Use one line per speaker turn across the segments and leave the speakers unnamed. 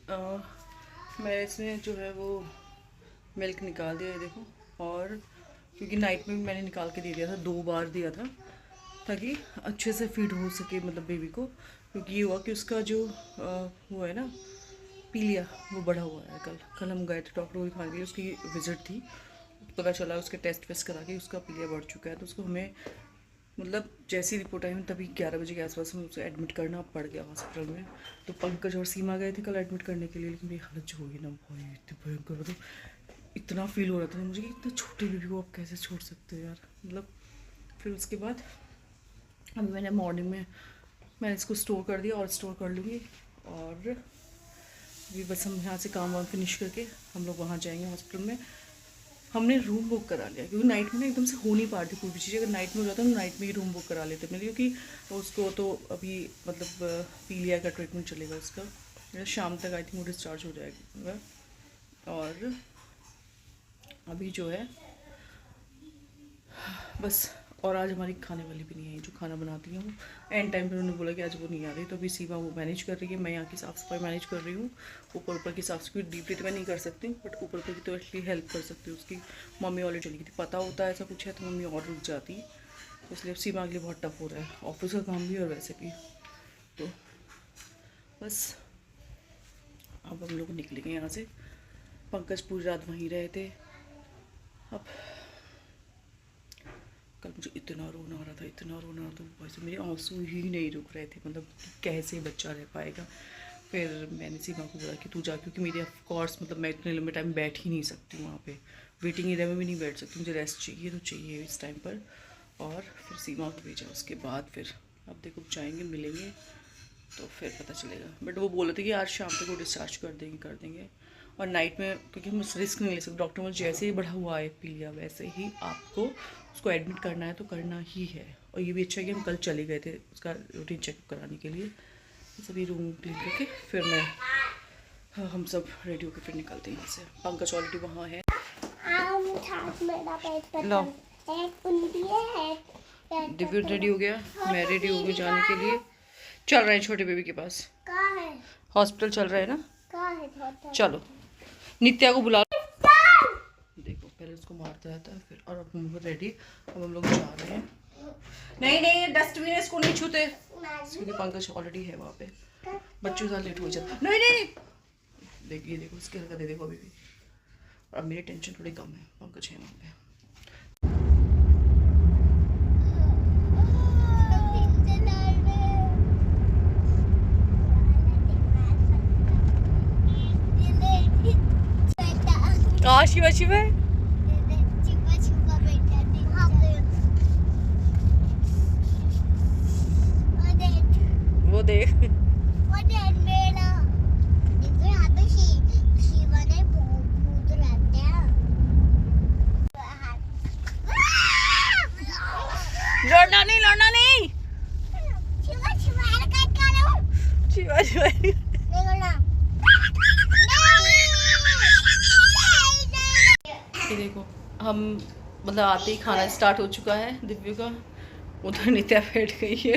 मैं इसमें जो है वो मिल्क निकाल दिया है देखो। और क्योंकि नाइट में भी मैंने निकाल के दे दिया था, 2 बार दिया था ताकि अच्छे से फीड हो सके मतलब बेबी को। क्योंकि ये हुआ कि उसका जो वो है ना पीलिया, वो बढ़ा हुआ है। कल हम गए थे डॉक्टर को दिखाने के लिए, उसकी विजिट थी, पता चला उसके टेस्ट वेस्ट करा के उसका पीलिया बढ़ चुका है। तो उसको हमें मतलब जैसी रिपोर्ट आई तभी 11 बजे के आसपास में उसे एडमिट करना पड़ गया हॉस्पिटल में। तो पंकज और सीमा गए थे कल एडमिट करने के लिए, लेकिन मेरी हालत जो होगी ना बहुत इतनी भयंकर, मतलब इतना फील हो रहा था मुझे कि इतने छोटे बेबी को आप कैसे छोड़ सकते हो यार। मतलब फिर उसके बाद अभी मैंने मॉर्निंग में मैंने इसको स्टोर कर दिया और स्टोर कर लूँगी। और अभी बस हम यहाँ से काम वाम फिनिश करके हम लोग वहाँ जाएंगे हॉस्पिटल में। हमने रूम बुक करा लिया क्योंकि नाइट में ना एकदम से हो नहीं पा रही कोई भी चीज़। अगर नाइट में हो जाता तो नाइट में ही रूम बुक करा लेते मेरे, क्योंकि उसको तो अभी मतलब पीलिया का ट्रीटमेंट चलेगा उसका, शाम तक आई थिंक वो डिस्चार्ज हो जाएगा। और अभी जो है बस, और आज हमारी खाने वाली भी नहीं है, जो खाना बनाती हैं वो एंड टाइम पर उन्होंने बोला कि आज वो नहीं आ रही। तो अभी सीमा वो मैनेज कर रही है, मैं यहाँ की साफ़ सफाई मैनेज कर रही हूँ। ऊपर की साफ़ सफाई डीपली तो मैं नहीं कर सकती, बट ऊपर की तो एटलीस्ट हेल्प कर सकती हूँ। उसकी मम्मी ऑलरेडी चली गई थी, पता होता है ऐसा कुछ है तो मम्मी और रुक जाती, इसलिए अब सीमा के लिए बहुत टफ हो रहा है, ऑफिस का काम भी और वैसे भी। तो बस अब हम लोग निकलेंगे यहाँ से। पंकज पूरी रात वहीं रहे थे। अब कल मुझे इतना रोना आ रहा था, इतना रोना आ रहा था, वैसे मेरे आंसू ही नहीं रुक रहे थे, मतलब कैसे बच्चा रह पाएगा। फिर मैंने सीमा को बोला कि तू जा, क्योंकि मेरे ऑफ कोर्स मतलब मैं इतने लंबे टाइम बैठ ही नहीं सकती वहाँ पे, वेटिंग एरिया में भी नहीं बैठ सकती, मुझे रेस्ट चाहिए तो चाहिए इस टाइम पर। और फिर सीमा को भेजा, उसके बाद फिर अब देखो जाएंगे मिलेंगे तो फिर पता चलेगा। बट वो बोले थे कि आज शाम तक वो डिस्चार्ज कर देंगे। और नाइट में क्योंकि हम रिस्क नहीं ले सकते, डॉक्टर मुझे जैसे ही बढ़ा हुआ है पीलिया वैसे ही आपको उसको एडमिट करना है तो करना ही है। और ये भी अच्छा है कि हम कल चले गए थे उसका रूटीन चेकअप कराने के लिए। सभी रूम क्लीन करके फिर हम सब रेडी होकर फिर निकलते हैं यहाँ से। पंकज ऑलरेडी वहाँ है। लो दिव्य रेडी हो गया, मैं रेडी हो गई जाने के लिए। चल रहे हैं छोटे बेबी के पास, हॉस्पिटल चल रहा है ना, चलो नित्या को बुला। देखो पहले उसको मारता रहता है फिर, और अब हम रेडी, अब हम लोग जा रहे हैं। नहीं डस्टबिन है, इसको नहीं छूते क्योंकि पंकज ऑलरेडी है वहाँ पे, बच्चों के साथ लेट हो जाता। नहीं देखिए देखो उसके हरकत देखो अभी भी। और अब मेरी टेंशन थोड़ी कम है, पंकज है वहाँ पे। शिवा शिवा वो देख लड़ना नहीं शिवा शिवा ये देखो हम मतलब आते ही खाना स्टार्ट हो चुका है दिव्य का। उधर नित्या बैठ गई है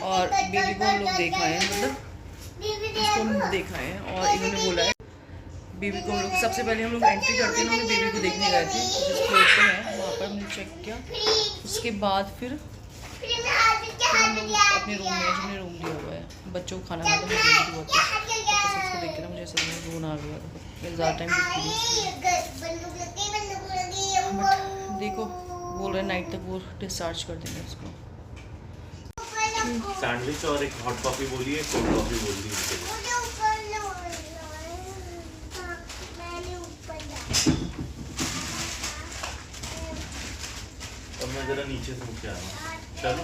और बेबी को हम लोग देखा है, मतलब इसको हम देखा है। और इन्होंने बोला है बेबी को हम लोग सबसे पहले हम लोग एंट्री करते हैं, हमने बेबी को देखने गए थे जिस फ्लोर पे है वहाँ पर हमने चेक किया। उसके बाद फिर हम लोग अपने रूम में हमने रूम लिया हुआ है, बच्चों को खाना खाता है बेबी बहुत उसको देख के ना मुझे ऐसा रोना आ गया था, मैं ज़्यादा टाइम देखो बोल रहे नाइट तक वो डिस्चार्ज कर देंगे उसको।
सैंडविच और एक हॉट कॉफी बोलिए, कोल्ड कॉफी बोल दी। अब मैं जरा नीचे से उठ के आ रहा हूँ, चलो।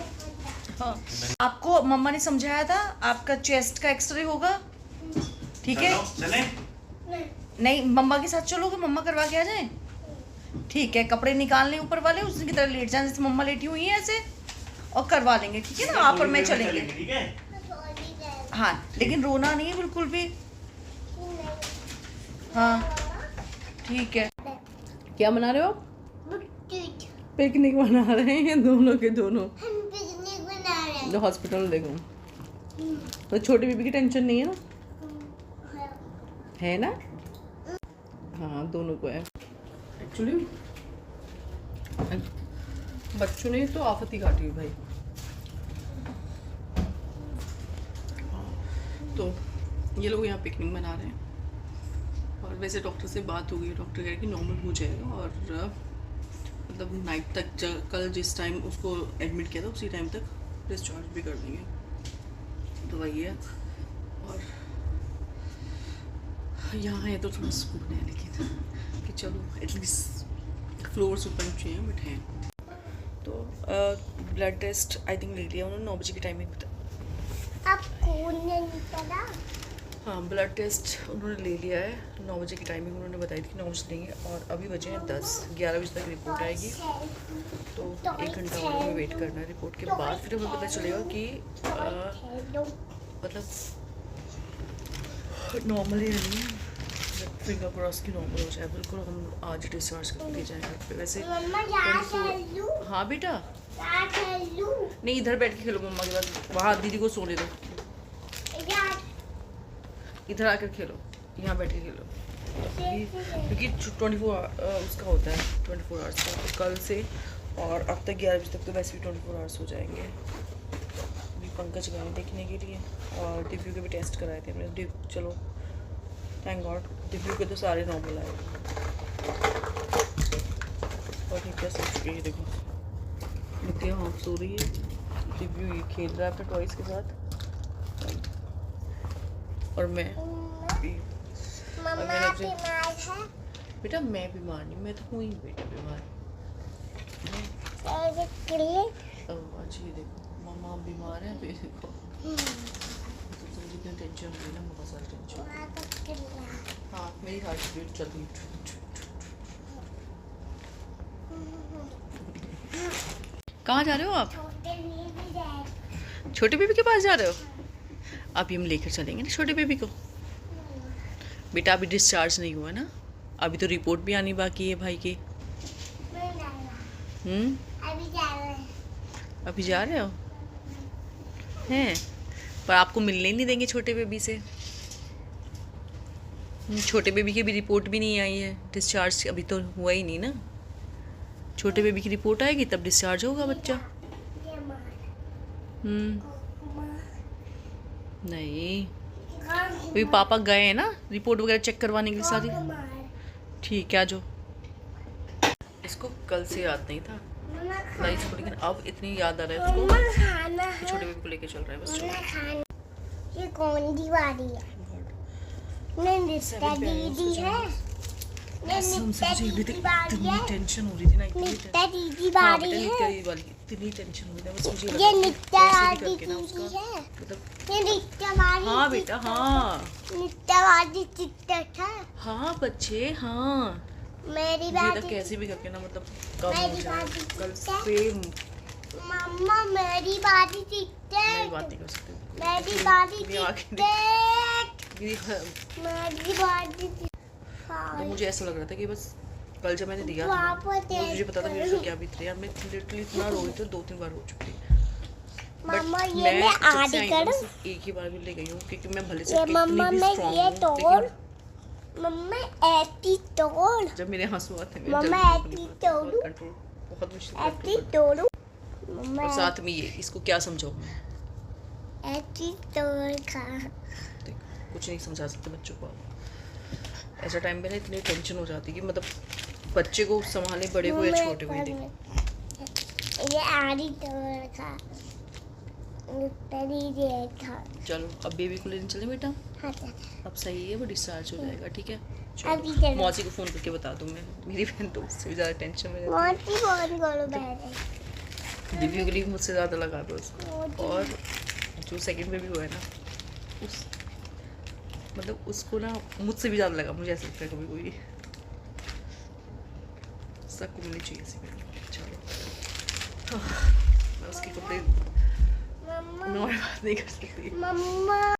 हाँ आपको मम्मा ने समझाया था आपका चेस्ट का एक्सरे होगा, ठीक है?
चले?
नहीं मम्मा के साथ चलोगे, मम्मा करवा के आ जाए, ठीक है? कपड़े निकाल लें ऊपर वाले, उसी की तरह लेट जाए जैसे मम्मा लेटी हुई है ऐसे, और करवा लेंगे, ठीक है ना? आप और मैं चलेंगे,
ठीक है?
हाँ लेकिन रोना नहीं है बिल्कुल भी। हाँ ठीक है। क्या बना रहे हो? पिकनिक बना रहे हैं दोनों के दोनों, हॉस्पिटल में देखो। तो छोटी बेबी की टेंशन नहीं है ना, है ना? हाँ दोनों को है एक्चुअली। बच्चों ने तो आफत ही काटी हुई भाई। तो ये लोग यहाँ पिकनिक मना रहे हैं और वैसे डॉक्टर से बात हो गई, डॉक्टर कह रहे कि नॉर्मल हो जाएगा और मतलब नाइट तक कल जिस टाइम उसको एडमिट किया था उसी टाइम तक डिस्चार्ज भी कर देंगे। तो वही है। और यहाँ है तो थोड़ा सुकून है, लेकिन कि चलो एटलीस्ट फ्लोर्स ऊपर नीचे हैं बट हैं। तो ब्लड टेस्ट आई थिंक ले लिया उन्होंने 9 बजे की टाइमिंग बता।
आपको नहीं पता?
हाँ ब्लड टेस्ट उन्होंने ले लिया है, 9 बजे की टाइमिंग उन्होंने बताई थी 9 बजे देंगे और अभी बजे हैं 10, 11 बजे तक रिपोर्ट आएगी। तो 1 घंटा और हमें वेट करना है। रिपोर्ट के बाद फिर हमें पता चलेगा कि मतलब नॉर्मल ही नहीं है, फिंगर क्रॉस की नॉर्मल हो जाए बिल्कुल। हम आज डिस्चार्ज करके जाएंगे वैसे। हाँ बेटा नहीं, इधर बैठ के खेलो मम्मा के साथ, वहाँ दीदी को सोने दो, इधर आकर खेलो, यहाँ बैठ के खेलो। क्योंकि 24 उसका होता है 24 आवर्स का, तो कल से और अब तक 11 बजे तक तो वैसे भी 24 आवर्स हो जाएंगे। अभी पंकज गए देखने के लिए और दिव्यू के भी टेस्ट कराए थे हमने। चलो थैंक गॉड दिव्यू के तो सारे नॉर्मल आए और ठीक है सब चुके। देखो नित्या हाँ सो रही है, दिव्यू ये खेल रहा है अपने टॉयज के साथ और मैं भी। बेटा मैं बीमार नहीं, मैं तो हुई बेटा बीमार। आज ये देखो मम्मा बीमार है, फिर देखो तो जितनी टेंशन हो रही है ना, बहुत सारी टेंशन। हाँ मेरी हार्ट बीट चल रही है। कहाँ जा रहे हो आप? छोटे बेबी के पास जा रहे हो? अभी हम लेकर चलेंगे ना छोटे बेबी को। बेटा अभी डिस्चार्ज नहीं हुआ ना, अभी तो रिपोर्ट भी आनी बाकी है भाई की। अभी जा रहे हो हैं? पर आपको मिलने ही नहीं देंगे छोटे बेबी से। छोटे बेबी की भी रिपोर्ट भी नहीं आई है, डिस्चार्ज अभी तो हुआ ही नहीं ना। छोटे बेबी की रिपोर्ट आएगी तब डिस्चार्ज होगा बच्चा। नहीं अभी पापा गए हैं ना रिपोर्ट वगैरह चेक करवाने के लिए सारी। ठीक है आ जाओ। इसको कल से याद नहीं था ना इसको, लेकिन अब इतनी याद आ रहा है उसको, छोटे बेबी को लेके चल रहा है बस।
ये कौन सी बारी है? नित्या दीदी है।
इतनी टेंशन हो रही थी ना,
नित्या दीदी बारी है।
इतनी टेंशन हो रही है बस मुझे।
ये नित्या वाली
दीदी
है।
मतलब
ये नित्या वाली।
हाँ बेटा हाँ
नित्या वाली चिट्टा था।
हाँ बच्चे हाँ।
मेरी
ये
बात
तो कैसे भी करके ना मतलब कम हो
मेरी
जाए
बात
कल
चिट्टा।
से।
मम्मा मेरी बारी चिट्टा।
मैं बात नहीं कर सकती।
मेरी बारी
मेरी आँखें
चिट्टा।
दीदी
मेरी बारी
तो मुझे ऐसा लग रहा था कि बस कल जब मैंने दिया
वहाँ
था
पर
ना, मुझे पता था मेरे को क्या बीत रही है। मैं लिटरली इतना रो रही थी, 2-3 बार हो चुकी।
मम्मा
But
ये मैं
जब से
आधी
आई हूँ,
करूँ?
सिर्फ एक ही बार भी ले गई हूँ क्योंकि मैं भले से
ये
कितनी
मम्मा
भी
मैं
strong
ये
हूँ,
तोड़।
लेकिन
मम्मा ऐसी तोड़।
जब मेरे आंसू आते हैं
मम्मा ऐसी तोड़ू।
कंट्रोल बहुत मुश्किल
ऐसी
है।
तोड़ू।
और
मम्मा
साथ में ये इसको क्या समझाऊँ मैं?
ऐसी तोड़ खा।
देख, कुछ नहीं समझा सकते बच्चों को आप। ऐसा टाइम पे ना इतनी टेंशन हो जाती है कि मतलब बच्चे को संभालने बड़े को या छोटे को ही देखो।
ये आधी तोड़ खा। खा।
चलो अब बेबी को लेने चले बेटा।
हाँ,
अब सही है वो डिस्चार्ज हो जाएगा ठीक है।
अभी
चलो
चलो।
मौसी को फ़ोन करके बता दूँ मैं, मेरी बहन तो उससे भी ज़्यादा टेंशन में रहती
मोटी फोन करो बहन।
है। दिव्यू के लिए मुझसे ज़्यादा लगा दो उसको। और जो सेकंड बेबी हुआ है ना उस मतलब उसको ना मुझसे भी ज़्यादा लगा, मुझे ऐसा लगता है कभी कोई सबको मिलनी चाहिए ऐसी बेबी। चलो मैं उसके कपड़े मैं और बात नहीं कर सकती।
मम्मा